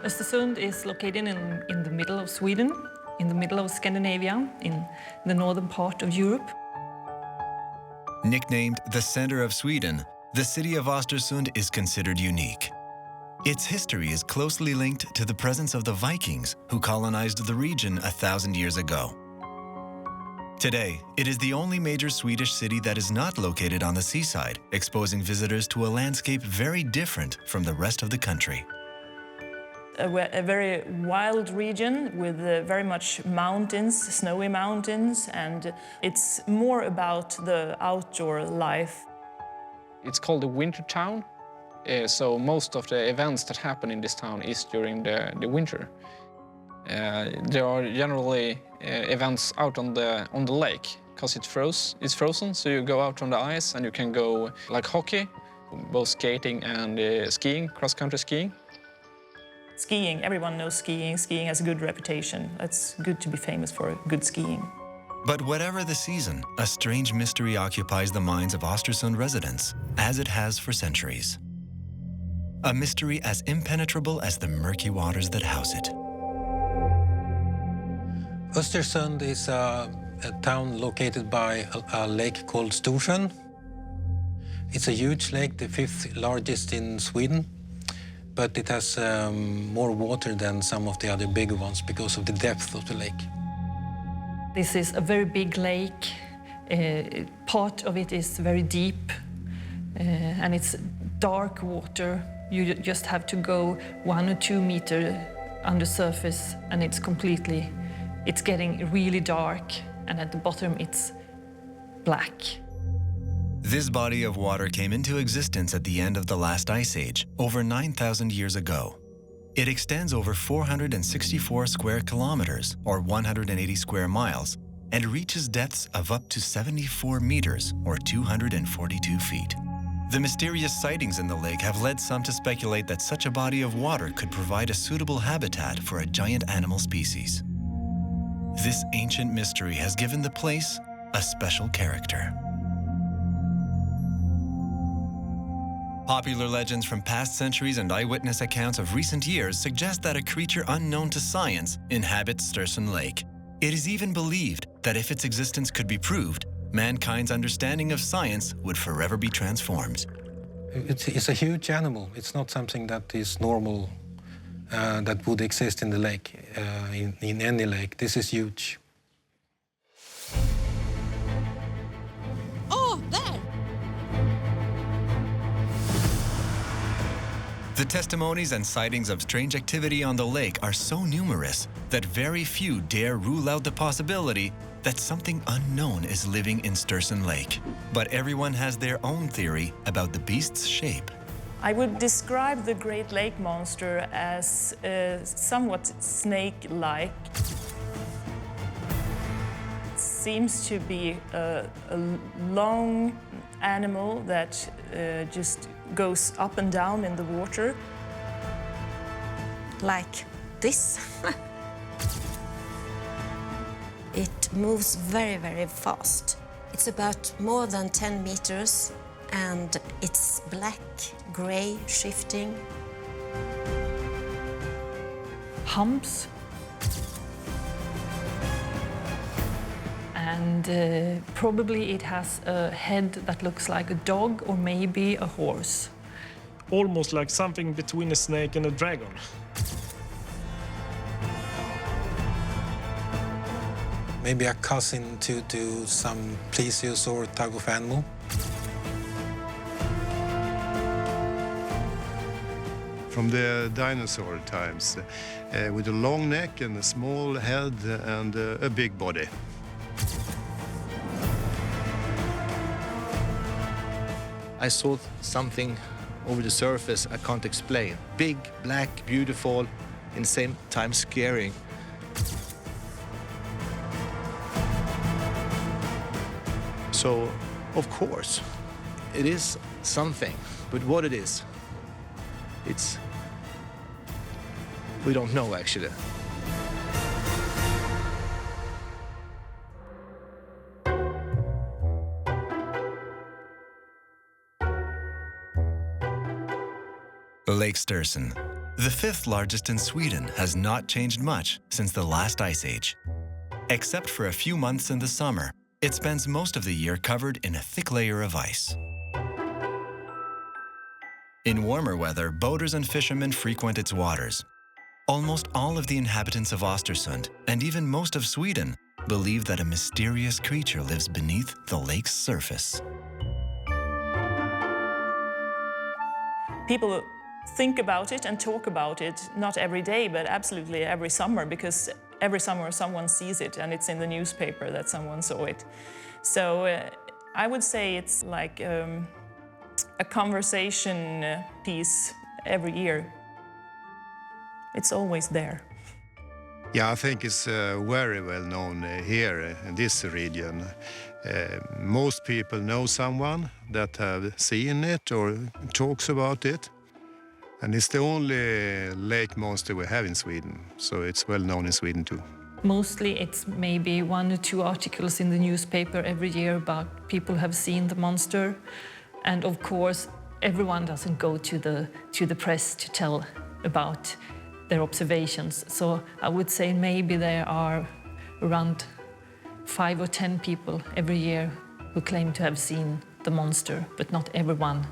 Ostersund is located in the middle of Sweden, in the middle of Scandinavia, in the northern part of Europe. Nicknamed the center of Sweden, the city of Ostersund is considered unique. Its history is closely linked to the presence of the Vikings, who colonized the region 1,000 years ago. Today, it is the only major Swedish city that is not located on the seaside, exposing visitors to a landscape very different from the rest of the country. A very wild region with very much mountains, snowy mountains, and it's more about the outdoor life. It's called a winter town, so most of the events that happen in this town is during the winter. There are generally events out on the lake because it's frozen, so you go out on the ice and you can go like hockey, both skating and skiing, cross-country skiing. Skiing, everyone knows skiing. Skiing has a good reputation. It's good to be famous for good skiing. But whatever the season, a strange mystery occupies the minds of Ostersund residents, as it has for centuries. A mystery as impenetrable as the murky waters that house it. Östersund is a town located by a lake called Storsjön. It's a huge lake, the 5th largest in Sweden, but it has more water than some of the other bigger ones because of the depth of the lake. This is a very big lake. Part of it is very deep, and it's dark water. You just have to go 1 or 2 meters under surface, and it's getting really dark, and at the bottom it's black. This body of water came into existence at the end of the last ice age, over 9,000 years ago. It extends over 464 square kilometers, or 180 square miles, and reaches depths of up to 74 meters, or 242 feet. The mysterious sightings in the lake have led some to speculate that such a body of water could provide a suitable habitat for a giant animal species. This ancient mystery has given the place a special character. Popular legends from past centuries and eyewitness accounts of recent years suggest that a creature unknown to science inhabits Storsjön Lake. It is even believed that if its existence could be proved, mankind's understanding of science would forever be transformed. It's a huge animal. It's not something that is normal, that would exist in the lake, in any lake. This is huge. Oh, there! The testimonies and sightings of strange activity on the lake are so numerous that very few dare rule out the possibility that something unknown is living in Storsjön Lake. But everyone has their own theory about the beast's shape. I would describe the Great Lake monster as somewhat snake-like. It seems to be a long animal that just goes up and down in the water. Like this. It moves very, very fast. It's about more than 10 meters, and it's black, gray, shifting. Humps. And probably it has a head that looks like a dog or maybe a horse. Almost like something between a snake and a dragon. Maybe a cousin to some plesiosaur type of animal. From the dinosaur times, with a long neck and a small head and a big body. I saw something over the surface I can't explain. Big, black, beautiful, in the same time scary. So, of course, it is something, but what it is, we don't know actually. Lake Storsjon, The fifth largest in Sweden has not changed much since the last ice age. Except for a few months in the summer, it spends most of the year covered in a thick layer of ice. In warmer weather, boaters and fishermen frequent its waters. Almost all of the inhabitants of Ostersund, and even most of Sweden, believe that a mysterious creature lives beneath the lake's surface. People think about it and talk about it, not every day, but absolutely every summer, because every summer someone sees it and it's in the newspaper that someone saw it. So I would say it's like a conversation piece every year. It's always there. Yeah, I think it's very well known here in this region. Most people know someone that have seen it or talks about it. And it's the only lake monster we have in Sweden, so it's well known in Sweden too. Mostly it's maybe 1 or 2 articles in the newspaper every year about people have seen the monster. And of course, everyone doesn't go to the press to tell about their observations. So I would say maybe there are around 5 or 10 people every year who claim to have seen the monster, but not everyone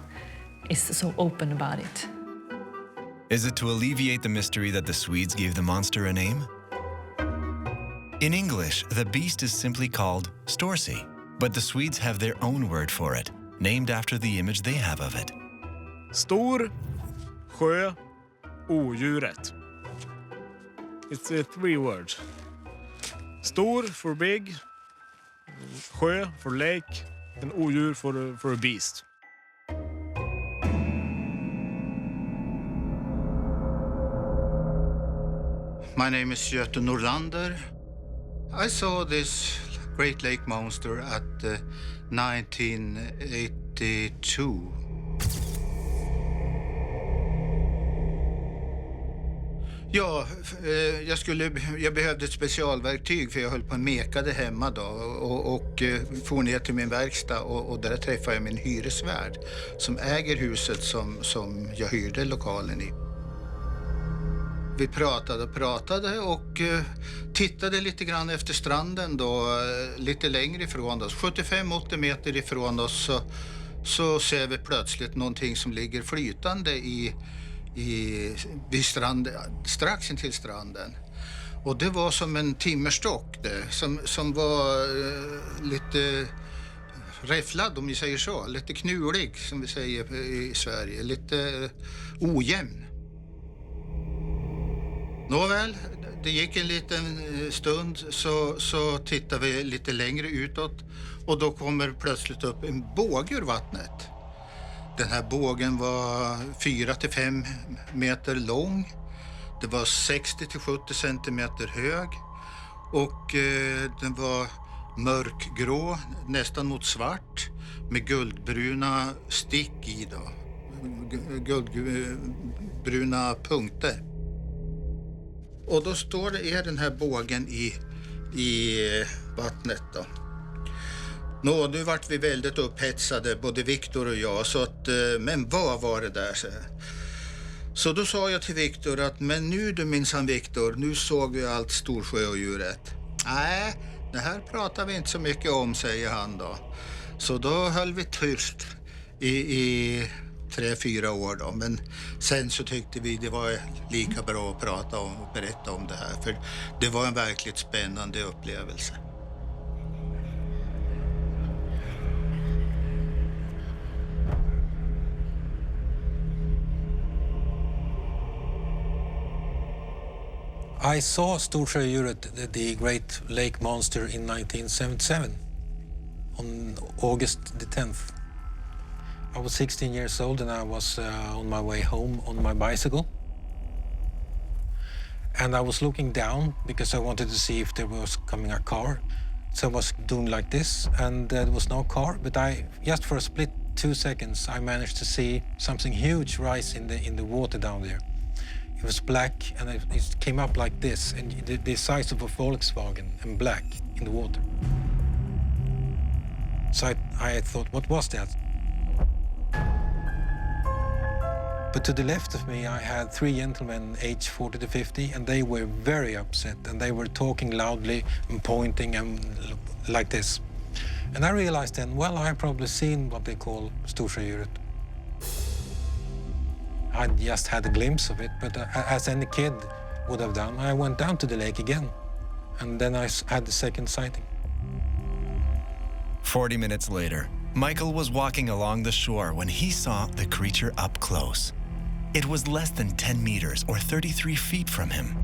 is so open about it. Is it to alleviate the mystery that the Swedes gave the monster a name? In English, the beast is simply called Storsjö, but the Swedes have their own word for it, named after the image they have of it. Storsjöodjuret. It's 3 words. Stor for big, sjö for lake, and odjur for a beast. My name is Göte Norlander. I saw this Great Lake monster at 1982. Ja, jag behövde ett specialverktyg för jag höll på och mekade hemma då och for ner till min verkstad och där träffade jag min hyresvärd som äger huset som jag hyrde lokalen i. Vi pratade och tittade lite grann efter stranden då, lite längre ifrån oss. 75-80 meter ifrån oss så ser vi plötsligt någonting som ligger flytande vid stranden, strax intill stranden. Och det var som en timmerstock som var lite räfflad, om vi säger så. Lite knulig, som vi säger i Sverige. Lite ojämn. Nåväl, det gick en liten stund så tittade vi lite längre utåt och då kommer plötsligt upp en båge ur vattnet. Den här bågen var 4-5 meter lång. Det var 60-70 centimeter hög och den var mörkgrå, nästan mot svart med guldbruna stick i då. Guldbruna punkter. Och då är den här bågen i vattnet då. Nu vart vi väldigt upphetsade, både Viktor och jag, så att, men vad var det där? Så då sa jag till Viktor att, men nu du minsann Viktor, nu såg vi allt Storsjöodjuret. Nej, det här pratar vi inte så mycket om, säger han då. Så då höll vi tyst i 3-4 år då, men sen så tyckte vi det var lika bra att prata om och berätta om det här, för det var en verkligt spännande upplevelse. I saw Storsjöodjuret, the Great Lake Monster, in 1977, on August the 10th. I was 16 years old and I was on my way home on my bicycle. And I was looking down because I wanted to see if there was coming a car. So I was doing like this and there was no car, but just for a split 2 seconds, I managed to see something huge rise in the water down there. It was black and it came up like this, and the size of a Volkswagen, and black in the water. So I thought, what was that? But to the left of me, I had 3 gentlemen aged 40 to 50, and they were very upset, and they were talking loudly and pointing and like this. And I realized then, well, I've probably seen what they call Storsjöodjuret. I just had a glimpse of it, but as any kid would have done, I went down to the lake again, and then I had the second sighting. 40 minutes later, Michael was walking along the shore when he saw the creature up close. It was less than 10 meters or 33 feet from him.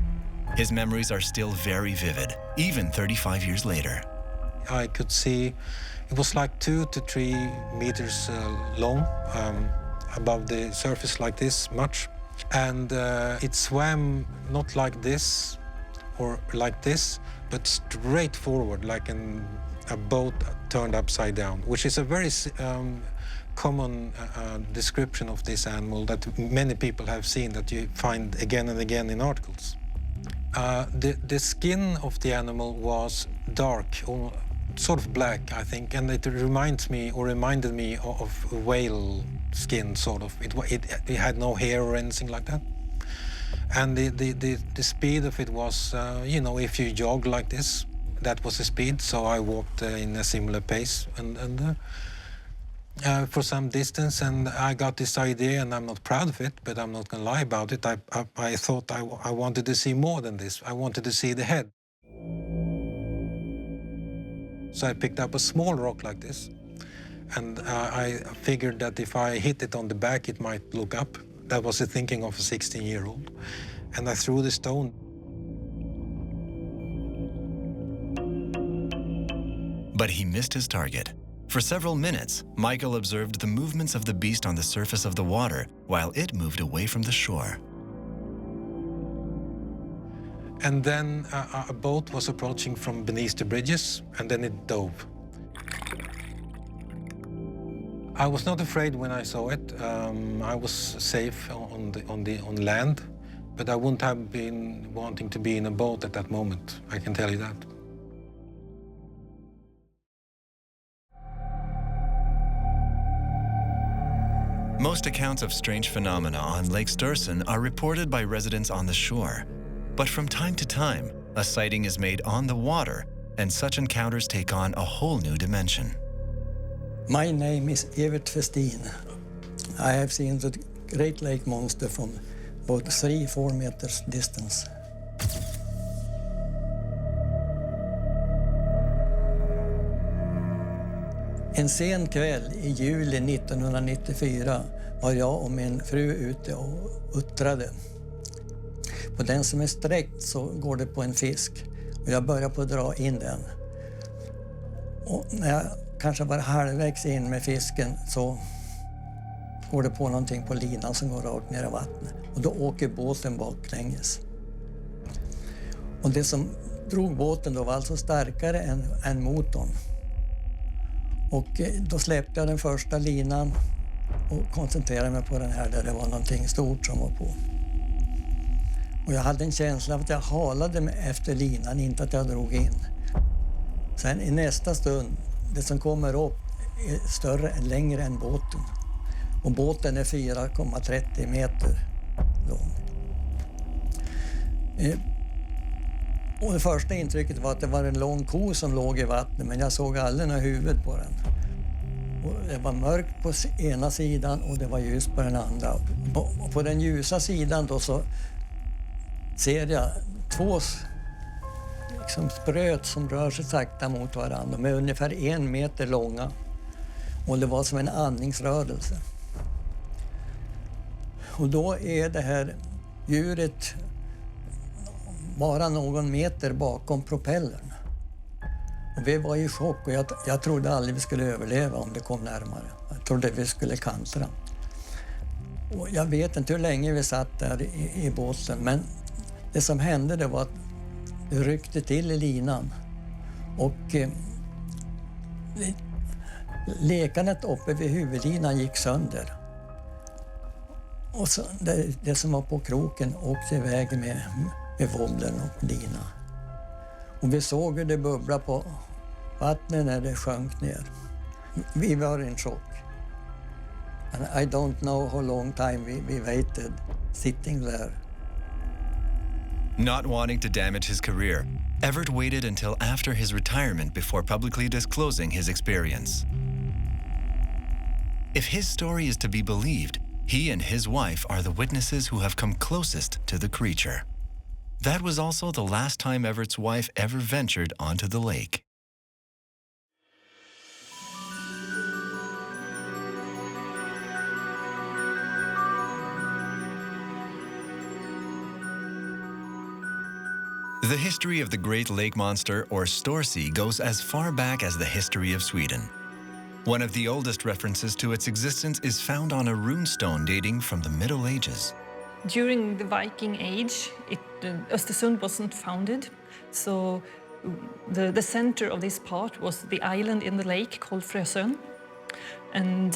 His memories are still very vivid, even 35 years later. I could see it was like 2 to 3 meters long, above the surface like this much. And it swam not like this or like this, but straight forward, like a boat turned upside down, which is a very common description of this animal that many people have seen, that you find again and again in articles. The skin of the animal was dark, or sort of black, I think, and it reminds me, or reminded me of whale skin, sort of. It had no hair or anything like that. And the speed of it was, you know, if you jog like this, that was the speed, so I walked in a similar pace and for some distance, and I got this idea, and I'm not proud of it, but I'm not going to lie about it. I thought I wanted to see more than this. I wanted to see the head. So I picked up a small rock like this, and I figured that if I hit it on the back, it might look up. That was the thinking of a 16-year-old. And I threw the stone. But he missed his target. For several minutes, Michael observed the movements of the beast on the surface of the water while it moved away from the shore. And then a boat was approaching from beneath the bridges, and then it dove. I was not afraid when I saw it. I was safe on land, but I wouldn't have been wanting to be in a boat at that moment, I can tell you that. Most accounts of strange phenomena on Lake Storsjon are reported by residents on the shore. But from time to time, a sighting is made on the water, and such encounters take on a whole new dimension. My name is Evert Festin. I have seen the Great Lake monster from about 3-4 meters distance. En sen kväll i juli 1994 var jag och min fru ute och uttrade. På den som är sträckt så går det på en fisk, och jag börjar på att dra in den. Och när jag kanske var halvvägs in med fisken så går det på någonting på linan som går rakt ner i vattnet. Och då åker båten baklänges. Och det som drog båten då var alltså starkare än motorn. Och då släppte jag den första linan och koncentrerade mig på den här där det var någonting stort som var på. Och jag hade en känsla av att jag halade mig efter linan, inte att jag drog in. Sen i nästa stund, det som kommer upp är större, längre än båten. Och båten är 4,30 meter lång. Och det första intrycket var att det var en lång ko som låg i vattnet, men jag såg aldrig något huvud på den. Och det var mörkt på ena sidan och det var ljus på den andra. Och på den ljusa sidan då så ser jag 2 liksom spröt som rör sig sakta mot varandra. De är ungefär 1 meter långa. Och det var som en andningsrörelse. Och då är det här djuret bara någon meter bakom propellern. Och vi var i chock, och jag trodde aldrig vi skulle överleva om det kom närmare. Jag trodde vi skulle kantra. Och jag vet inte hur länge vi satt där i båten, men det som hände det var att det ryckte till i linan. Och lekanet uppe vid huvudlinan gick sönder. Och så det som var på kroken åkte iväg med wobblen och lina. Och vi såg hur det bubblade på vattnet när det sjönk ner. Vi var i en chock. And I don't know how long time we waited sitting there. Not wanting to damage his career, Evert waited until after his retirement before publicly disclosing his experience. If his story is to be believed, he and his wife are the witnesses who have come closest to the creature. That was also the last time Evert's wife ever ventured onto the lake. The history of the Great Lake Monster, or Storsjö, goes as far back as the history of Sweden. One of the oldest references to its existence is found on a runestone dating from the Middle Ages. During the Viking Age, Ostersund wasn't founded, so the center of this part was the island in the lake called Frösön. And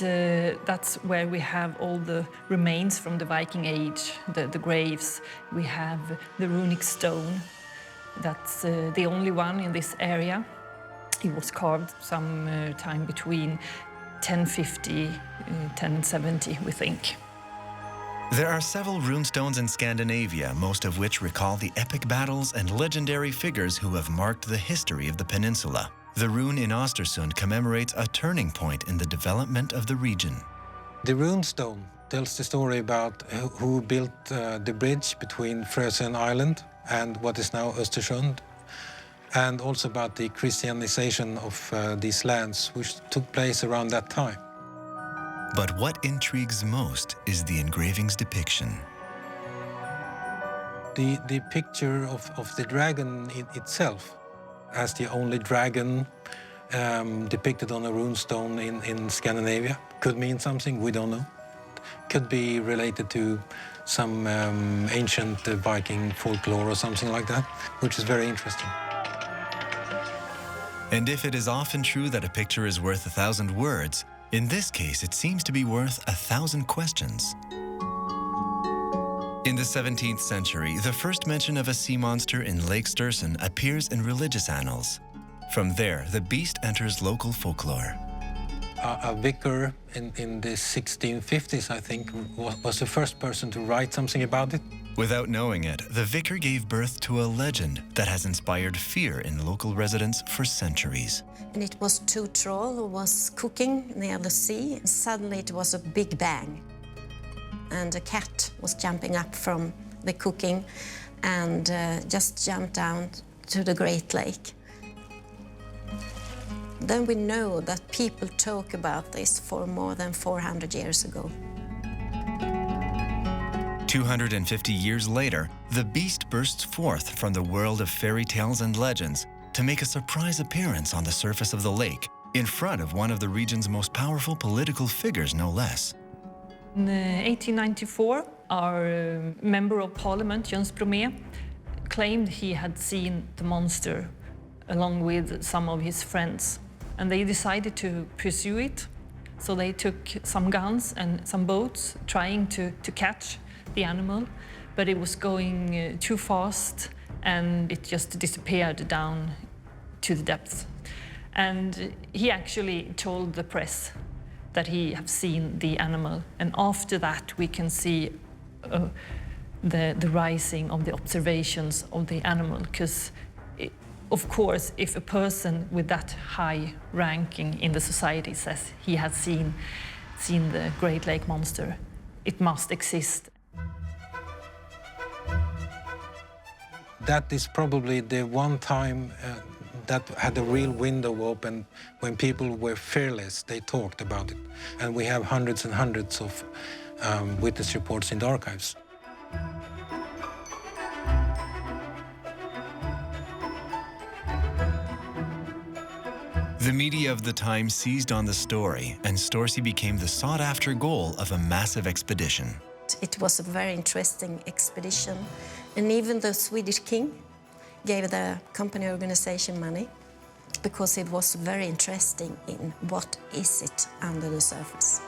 that's where we have all the remains from the Viking Age, the graves. We have the runic stone. That's the only one in this area. It was carved some time between 1050, 1070, we think. There are several runestones in Scandinavia, most of which recall the epic battles and legendary figures who have marked the history of the peninsula. The rune in Ostersund commemorates a turning point in the development of the region. The runestone tells the story about who built the bridge between Frösön Island and what is now Östersund, and also about the Christianization of these lands, which took place around that time. But what intrigues most is the engraving's depiction. The picture of the dragon itself as the only dragon depicted on a runestone in Scandinavia could mean something, we don't know. Could be related to some ancient Viking folklore or something like that, which is very interesting. And if it is often true that a picture is worth 1,000 words, in this case it seems to be worth 1,000 questions. In the 17th century, the first mention of a sea monster in Lake Storsjon appears in religious annals. From there, the beast enters local folklore. A vicar in the 1650s, I think, was the first person to write something about it. Without knowing it, the vicar gave birth to a legend that has inspired fear in local residents for centuries. And it was two trolls who was cooking near the sea. And suddenly it was a big bang. And a cat was jumping up from the cooking and just jumped down to the Great Lake. Then we know that people talk about this for more than 400 years ago. 250 years later, the beast bursts forth from the world of fairy tales and legends to make a surprise appearance on the surface of the lake, in front of one of the region's most powerful political figures, no less. In 1894, our Member of Parliament, Jöns Bromé, claimed he had seen the monster along with some of his friends. And they decided to pursue it. So they took some guns and some boats trying to catch the animal, but it was going too fast and it just disappeared down to the depths. And he actually told the press that he had seen the animal. And after that, we can see the rising of the observations of the animal, because of course, if a person with that high ranking in the society says he has seen the Great Lake Monster, it must exist. That is probably the one time that had a real window open when people were fearless. They talked about it. And we have hundreds and hundreds of witness reports in the archives. The media of the time seized on the story, and Storsjö became the sought-after goal of a massive expedition. It was a very interesting expedition, and even the Swedish king gave the company organization money because it was very interesting in what is it under the surface.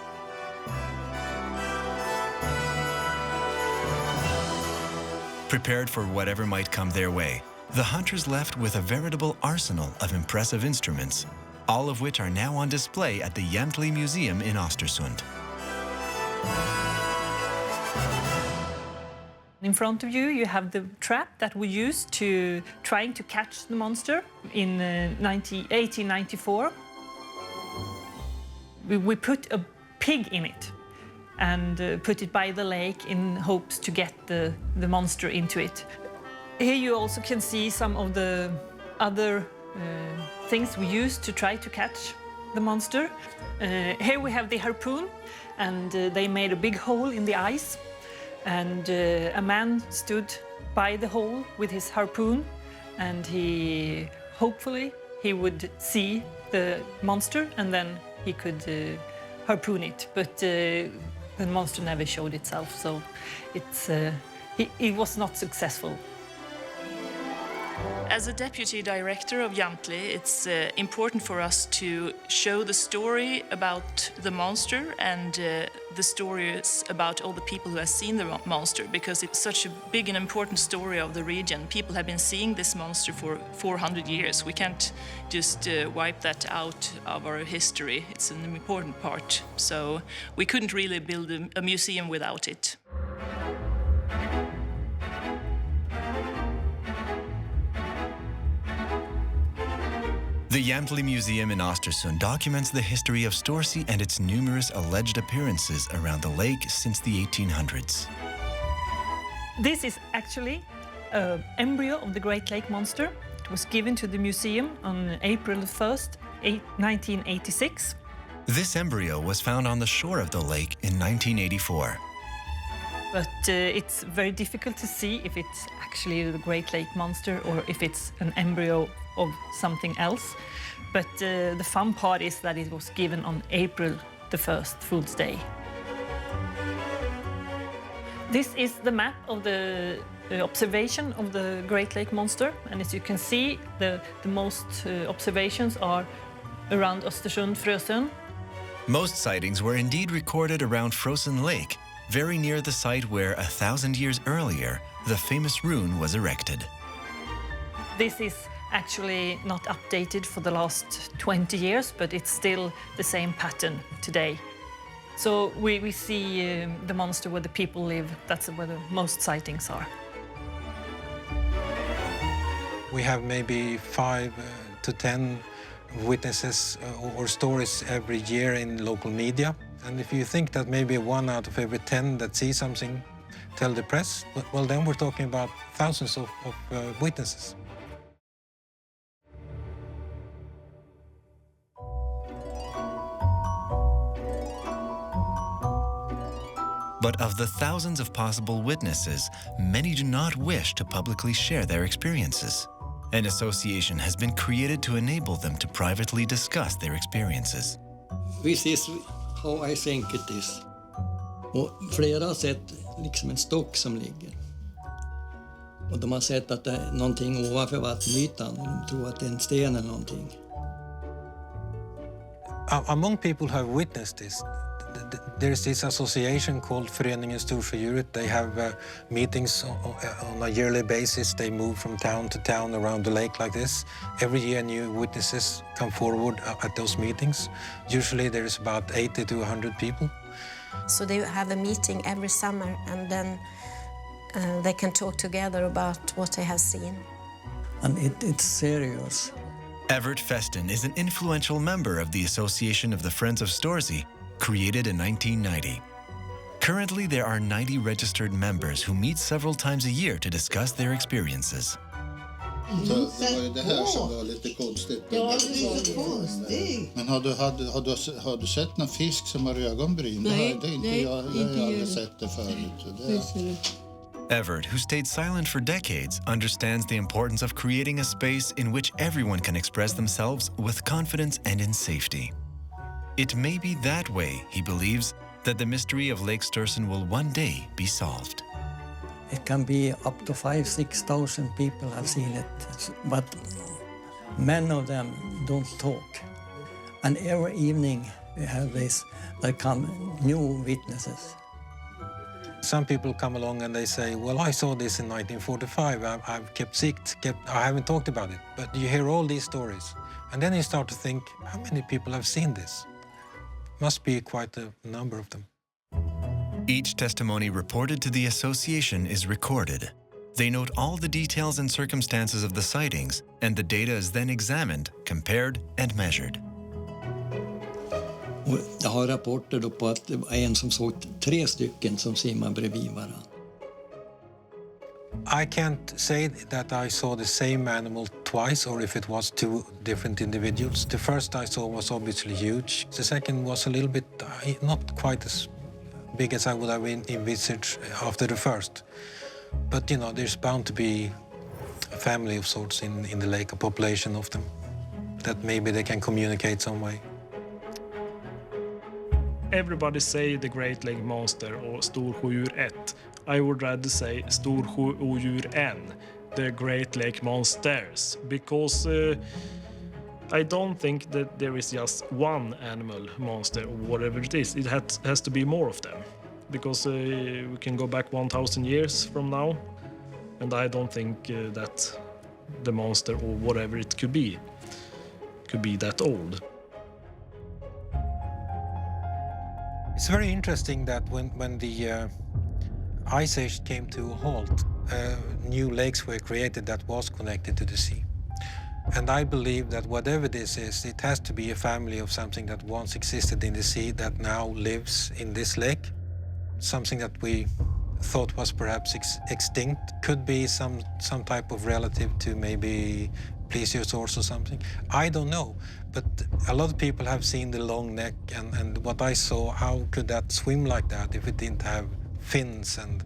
Prepared for whatever might come their way, the hunters left with a veritable arsenal of impressive instruments, all of which are now on display at the Jämtli Museum in Ostersund. In front of you, you have the trap that we used to trying to catch the monster in 1894. We put a pig in it and put it by the lake in hopes to get the monster into it. Here you also can see some of the other things we used to try to catch the monster. Here we have the harpoon, and they made a big hole in the ice. And a man stood by the hole with his harpoon, and hopefully he would see the monster, and then he could harpoon it. But the monster never showed itself, so he was not successful. As a deputy director of Jamtli, it's important for us to show the story about the monster and the stories about all the people who have seen the monster, because it's such a big and important story of the region. People have been seeing this monster for 400 years. We can't just wipe that out of our history. It's an important part. So we couldn't really build a museum without it. The Jamtli Museum in Ostersund documents the history of Storsjö and its numerous alleged appearances around the lake since the 1800s. This is actually an embryo of the Great Lake monster. It was given to the museum on April 1st, 1986. This embryo was found on the shore of the lake in 1984. But it's very difficult to see if it's actually the Great Lake monster or if it's an embryo of something else. But the fun part is that it was given on April the 1st, Fool's Day. This is the map of the observation of the Great Lake monster. And as you can see, the most observations are around Ostersund, Frösön. Most sightings were indeed recorded around Frozen Lake, very near the site where 1,000 years earlier, the famous rune was erected. This is actually not updated for the last 20 years, but it's still the same pattern today. So we see the monster where the people live. That's where the most sightings are. We have maybe 5 to 10 witnesses or stories every year in local media. And if you think that maybe 1 out of every 10 that see something tell the press, well, then we're talking about thousands of witnesses. But of the thousands of possible witnesses, many do not wish to publicly share their experiences. An association has been created to enable them to privately discuss their experiences. This is how I think it is. Och flera har sett liksom en stock som ligger. Och de har sett att det är någonting ovanför vattenytan. De tror att det är en sten eller någonting. Among people who have witnessed this, there's this association called Föreningen Storsjöodjuret. They have meetings on a yearly basis. They move from town to town around the lake like this. Every year new witnesses come forward at those meetings. Usually there's about 80 to 100 people. So they have a meeting every summer, and then they can talk together about what they have seen. And it's serious. Evert Festin is an influential member of the Association of the Friends of Storsjö, created in 1990. Currently, there are 90 registered members who meet several times a year to discuss their experiences. Så det var ju det här som var lite konstigt. Ja, det är så konstigt. Men har du sett någon fisk som har ögonbryn? Nej, det är inte jag har aldrig sett det förut. Evert, who stayed silent for decades, understands the importance of creating a space in which everyone can express themselves with confidence and in safety. It may be that way, he believes, that the mystery of Lake Storsjon will one day be solved. It can be up to 5,000-6,000 people have seen it, but many of them don't talk. And every evening we have this, there come new witnesses. Some people come along and they say, well, I saw this in 1945. I've kept sick, I haven't talked about it. But you hear all these stories. And then you start to think, how many people have seen this? Must be quite a number of them. Each testimony reported to the association is recorded. They note all the details and circumstances of the sightings, and the data is then examined, compared and measured. Och jag har rapporter då på att det var en som såg 3 stycken som simmar bredvid varandra. I can't say that I saw the same animal twice or if it was 2 different individuals. The first I saw was obviously huge. The second was a little bit, not quite as big as I would have envisaged after the first. But, you know, there's bound to be a family of sorts in the lake, a population of them, that maybe they can communicate some way. Everybody say the Great Lake Monster or Storsjöodjuret. I would rather say Storsjöodjuren, the Great Lake Monsters, because I don't think that there is just one animal monster or whatever it is. It has to be more of them, because we can go back 1,000 years from now, and I don't think that the monster or whatever it could be that old. It's very interesting that when the Ice Age came to a halt, new lakes were created that was connected to the sea. And I believe that whatever this is, it has to be a family of something that once existed in the sea that now lives in this lake. Something that we thought was perhaps extinct. Could be some type of relative to maybe plesiosaurs or something. I don't know, but a lot of people have seen the long neck, and what I saw, how could that swim like that if it didn't have fins and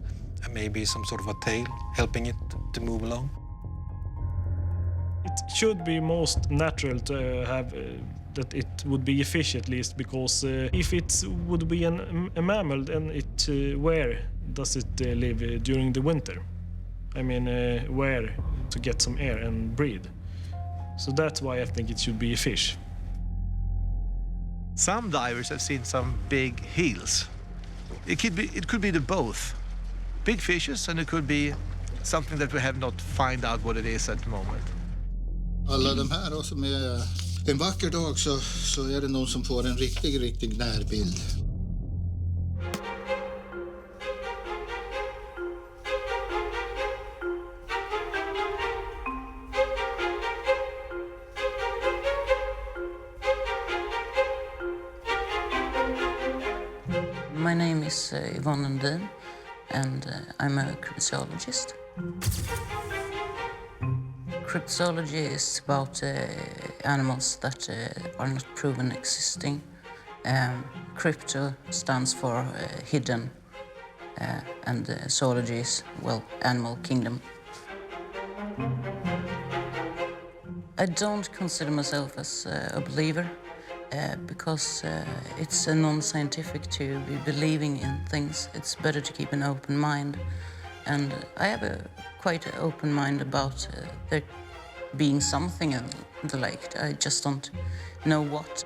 maybe some sort of a tail helping it to move along? It should be most natural to have that it would be a fish at least, because if it would be a mammal, then where does it live during the winter? I mean, where to get some air and breathe? So that's why I think it should be a fish. Some divers have seen some big heels. It could be the both. Big fishes, and it could be something that we have not find out what it is at the moment. Alla de här då som är en vacker dag så är det någon som får en riktig närbild. My name is Yvonne Lundin, and I'm a cryptozoologist. Cryptozoology is about animals that are not proven existing. Crypto stands for hidden, and zoology is, well, animal kingdom. I don't consider myself as a believer. Because it's non-scientific to be believing in things. It's better to keep an open mind. And I have a quite open mind about there being something in the lake. I just don't know what.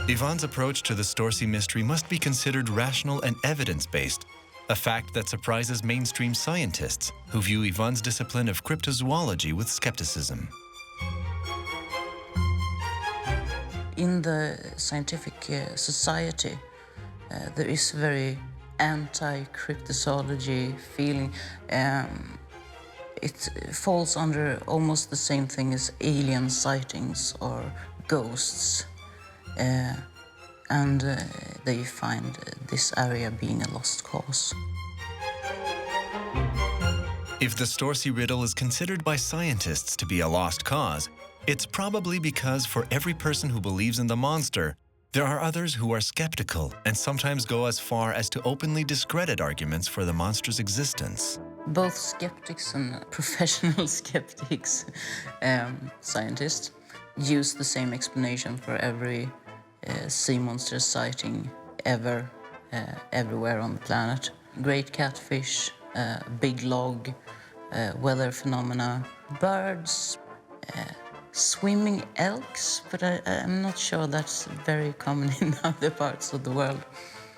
Yvonne's approach to the Storsjö mystery must be considered rational and evidence-based, a fact that surprises mainstream scientists who view Yvonne's discipline of cryptozoology with skepticism. In the scientific society, there is a very anti-cryptozoology feeling. It falls under almost the same thing as alien sightings or ghosts. And they find this area being a lost cause. If the Storsjö riddle is considered by scientists to be a lost cause, it's probably because for every person who believes in the monster, there are others who are skeptical and sometimes go as far as to openly discredit arguments for the monster's existence. Both skeptics and professional skeptics, scientists, use the same explanation for every sea monster sighting ever, everywhere on the planet. Great catfish, big log, weather phenomena, birds, swimming elks, but I'm not sure that's very common in other parts of the world.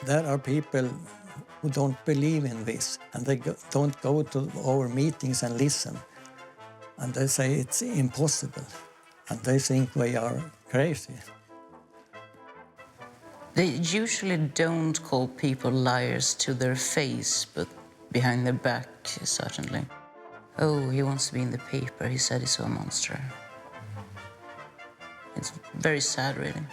There are people who don't believe in this, and they don't go to our meetings and listen. And they say it's impossible, and they think we are crazy. They usually don't call people liars to their face, but behind their back, certainly. Oh, he wants to be in the paper. He said he saw a monster. It's very sad, really.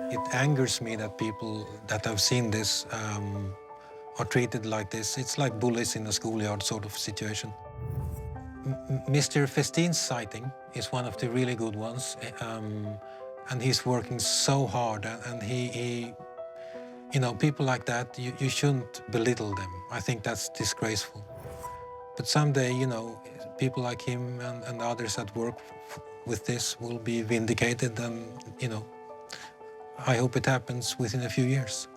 It angers me that people that have seen this are treated like this. It's like bullies in a schoolyard sort of situation. Mr. Festin's sighting is one of the really good ones, and he's working so hard, and he you know, people like that, you shouldn't belittle them. I think that's disgraceful. But someday, you know, people like him and others that work with this will be vindicated, and, you know, I hope it happens within a few years.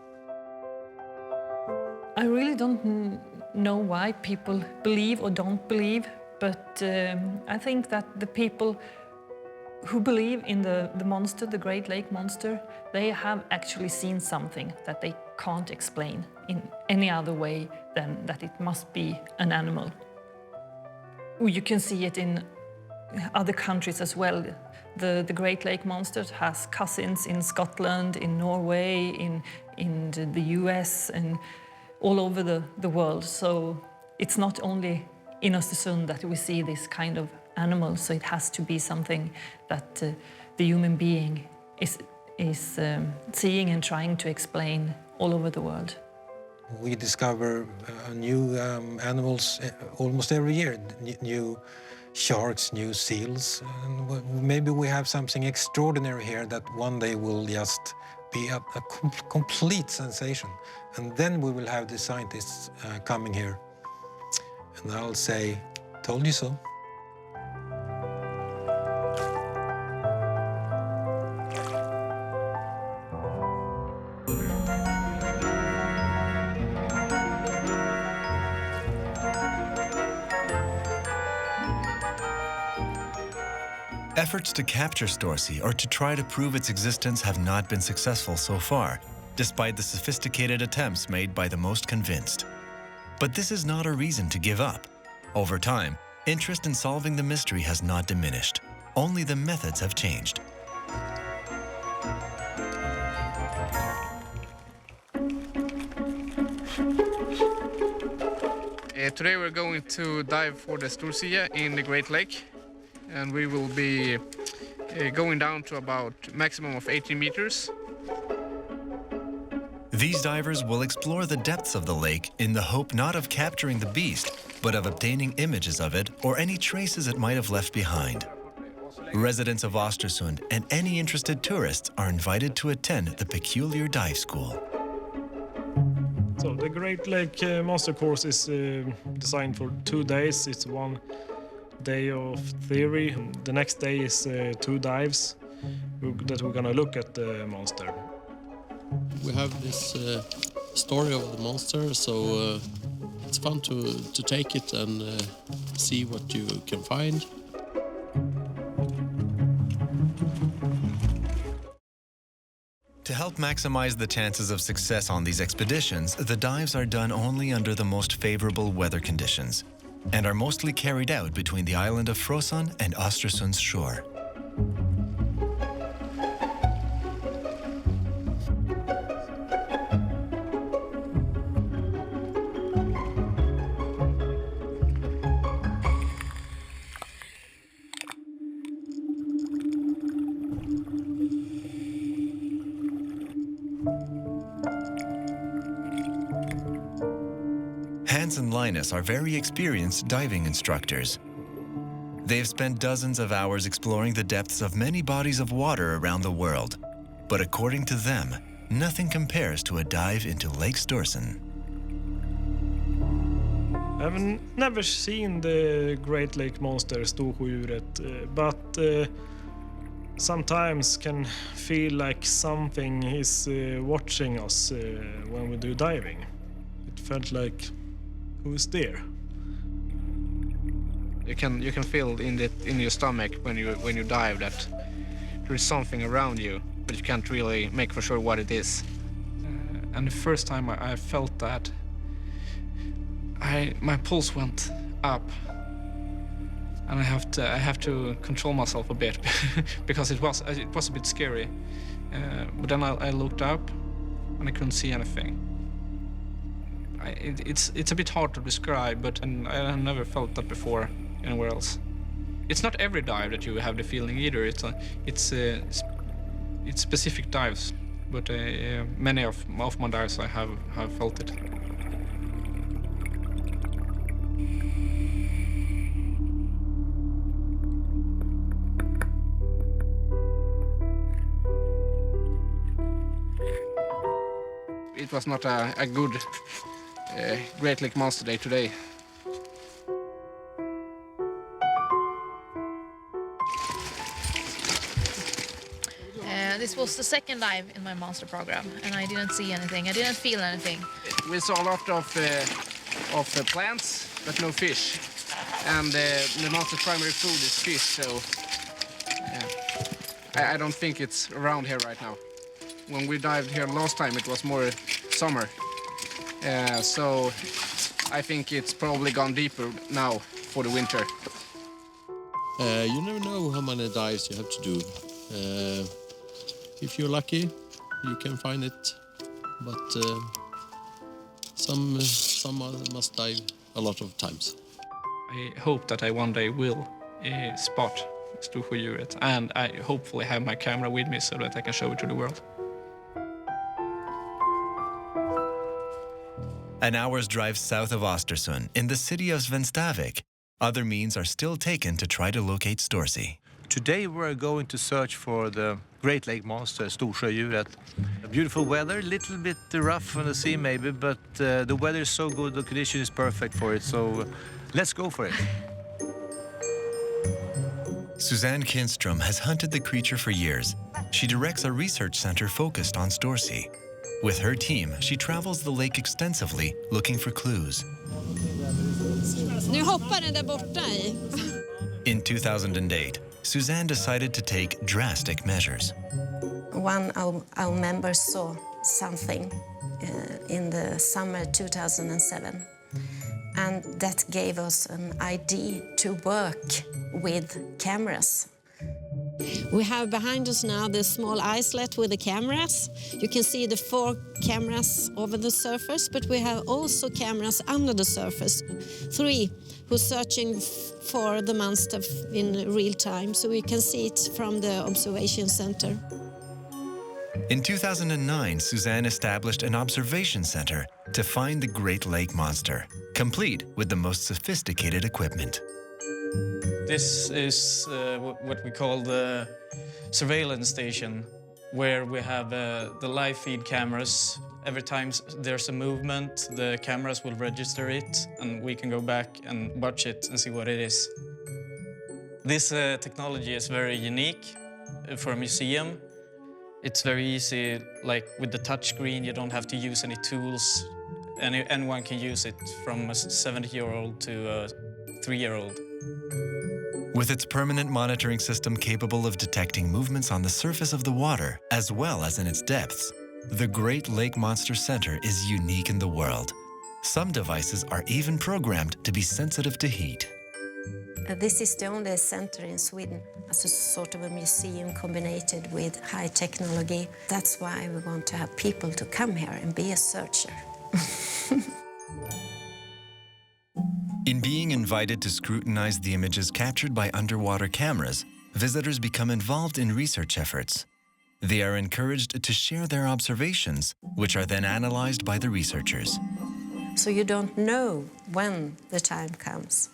I really don't know why people believe or don't believe, but I think that the people who believe in the monster, the Great Lake monster, they have actually seen something that they can't explain in any other way than that it must be an animal. You can see it in other countries as well. The Great Lake monster has cousins in Scotland, in Norway, in the US, and all over the world. So it's not only in Ostersund that we see this kind of animal, so it has to be something that the human being is seeing and trying to explain all over the world. We discover new animals almost every year, new sharks, new seals. And maybe we have something extraordinary here that one day will just be a complete sensation. And then we will have the scientists coming here. And I'll say, told you so. Efforts to capture Storsjö or to try to prove its existence have not been successful so far, despite the sophisticated attempts made by the most convinced. But this is not a reason to give up. Over time, interest in solving the mystery has not diminished. Only the methods have changed. Today we're going to dive for the Storsjö in the Great Lake, and we will be going down to about maximum of 18 meters. These divers will explore the depths of the lake in the hope not of capturing the beast, but of obtaining images of it or any traces it might have left behind. Residents of Ostersund and any interested tourists are invited to attend the peculiar dive school. So the Great Lake Monster course is designed for 2 days. It's 1 day of theory. The next day is 2 dives that we're gonna look at the monster. We have this story of the monster, so it's fun to take it and see what you can find. To help maximize the chances of success on these expeditions, the dives are done only under the most favorable weather conditions and are mostly carried out between the island of Frösön and Östersund's shore. Hans and Linus are very experienced diving instructors. They have spent dozens of hours exploring the depths of many bodies of water around the world. But according to them, nothing compares to a dive into Lake Storsjon. I've never seen the Great Lake monster, Storsjöodjuret, but sometimes can feel like something is watching us when we do diving. It felt like, who's there? You can feel in your stomach when you dive that there is something around you, but you can't really make for sure what it is. And the first time I felt that, my pulse went up. and I have to control myself a bit because it was a bit scary. But then I looked up and I couldn't see anything. It's a bit hard to describe, but I have never felt that before anywhere else. It's not every dive that you have the feeling either. It's specific dives, but many of my dives I have felt it. It was not a good Great Lake Monster Day today. This was the second dive in my monster program, and I didn't see anything. I didn't feel anything. We saw a lot of plants, but no fish. And the monster's primary food is fish, so I don't think it's around here right now. When we dived here last time, it was more summer. So I think it's probably gone deeper now for the winter. You never know how many dives you have to do. If you're lucky, you can find it, but some must dive a lot of times. I hope that I one day will spot Storsjöodjuret, and I hopefully have my camera with me so that I can show it to the world. An hour's drive south of Ostersund, in the city of Svenstavik, other means are still taken to try to locate Storsjö. Today we're going to search for the Great Lake Monster, Storsjöodjuret. Beautiful weather, a little bit rough on the sea maybe, but the weather is so good, the condition is perfect for it, so let's go for it. Suzanne Kinström has hunted the creature for years. She directs a research center focused on Storsjö. With her team, she travels the lake extensively, looking for clues. Nu hoppar den där borta i. In 2008, Suzanne decided to take drastic measures. One of our members saw something in the summer 2007, and that gave us an idea to work with cameras. We have behind us now the small islet with the cameras. You can see the 4 cameras over the surface, but we have also cameras under the surface. 3 who's searching for the monster in real time, so we can see it from the observation center. In 2009, Suzanne established an observation center to find the Great Lake Monster, complete with the most sophisticated equipment. This is what we call the surveillance station, where we have the live feed cameras. Every time there's a movement, the cameras will register it, and we can go back and watch it and see what it is. This technology is very unique for a museum. It's very easy, like with the touchscreen, you don't have to use any tools. Anyone can use it, from a 70-year-old to a 3-year-old. With its permanent monitoring system capable of detecting movements on the surface of the water, as well as in its depths, the Great Lake Monster Center is unique in the world. Some devices are even programmed to be sensitive to heat. This is the only center in Sweden as a sort of a museum combined with high technology. That's why we want to have people to come here and be a searcher. In being invited to scrutinize the images captured by underwater cameras, visitors become involved in research efforts. They are encouraged to share their observations, which are then analyzed by the researchers. So you don't know when the time comes,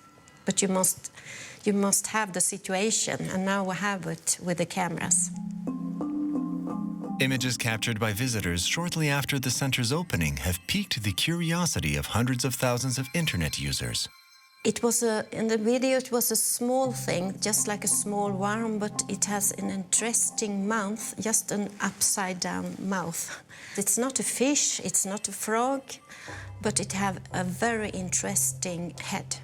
but you must have the situation, and now we have it with the cameras. Images captured by visitors shortly after the center's opening have piqued the curiosity of hundreds of thousands of internet users. It was in the video, it was a small thing, just like a small worm, but it has an interesting mouth, just an upside-down mouth. It's not a fish, it's not a frog, but it has a very interesting head.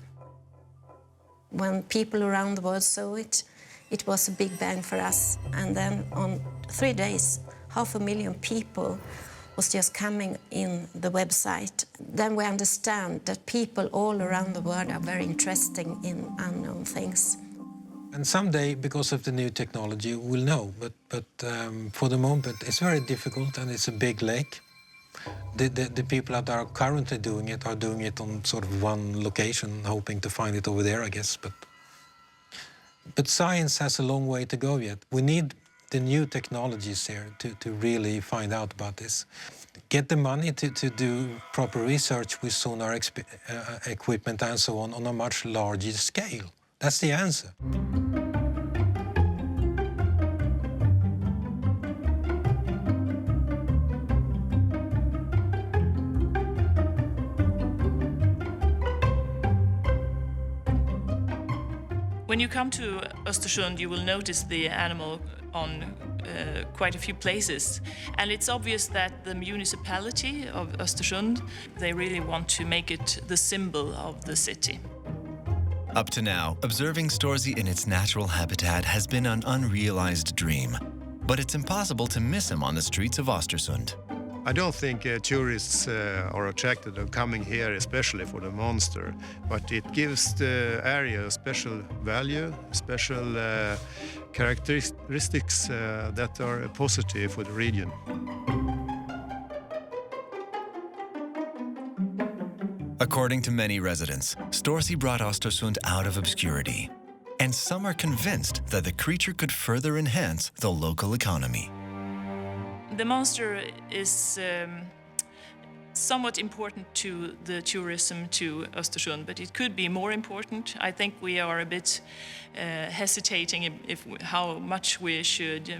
When people around the world saw it, it was a big bang for us. And then on 3 days, 500,000 people was just coming in the website. Then we understand that people all around the world are very interested in unknown things. And someday, because of the new technology, we'll know. But for the moment, it's very difficult, and it's a big lake. The people that are currently doing it are doing it on sort of one location, hoping to find it over there, I guess. But science has a long way to go yet. We need the new technologies here to really find out about this. Get the money to do proper research with sonar equipment and so on a much larger scale. That's the answer. When you come to Ostersund, you will notice the animal on quite a few places. And it's obvious that the municipality of Ostersund, they really want to make it the symbol of the city. Up to now, observing Storsjö in its natural habitat has been an unrealized dream. But it's impossible to miss him on the streets of Ostersund. I don't think tourists are attracted to coming here, especially for the monster, but it gives the area a special value, special characteristics that are positive for the region. According to many residents, Storsjö brought Ostersund out of obscurity, and some are convinced that the creature could further enhance the local economy. The monster is somewhat important to the tourism to Östersund, but it could be more important. I think we are a bit hesitating how much we should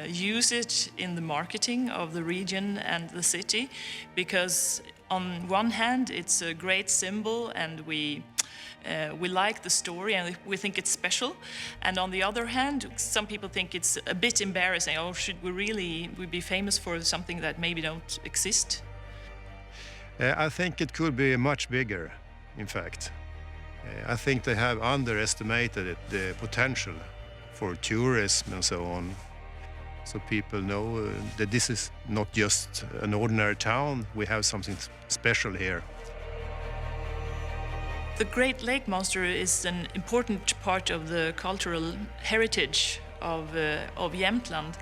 use it in the marketing of the region and the city, because on one hand it's a great symbol and we like the story and we think it's special, and on the other hand some people think it's a bit embarrassing. Oh, should we really be famous for something that maybe don't exist? I think it could be much bigger, in fact. I think they have underestimated the potential for tourism and so on. So people know that this is not just an ordinary town, we have something special here. The Great Lake Monster is an important part of the cultural heritage of Jämtland,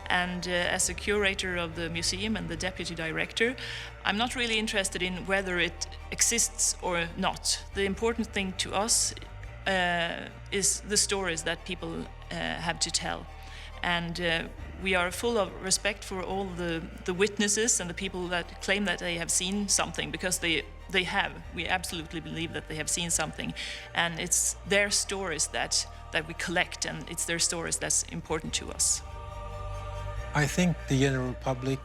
and as a curator of the museum and the deputy director, I'm not really interested in whether it exists or not. The important thing to us is the stories that people have to tell, and we are full of respect for all the witnesses and the people that claim that they have seen something, because they have. We absolutely believe that they have seen something, and it's their stories that we collect, and it's their stories that's important to us. I think the general public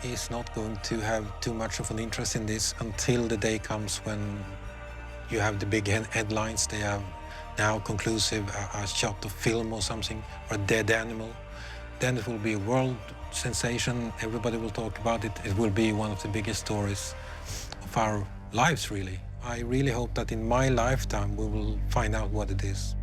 is not going to have too much of an interest in this until the day comes when you have the big headlines. They have now conclusive a shot of film or something, or a dead animal. Then it will be a world sensation. Everybody will talk about it. It will be one of the biggest stories of our lives, really. I really hope that in my lifetime we will find out what it is.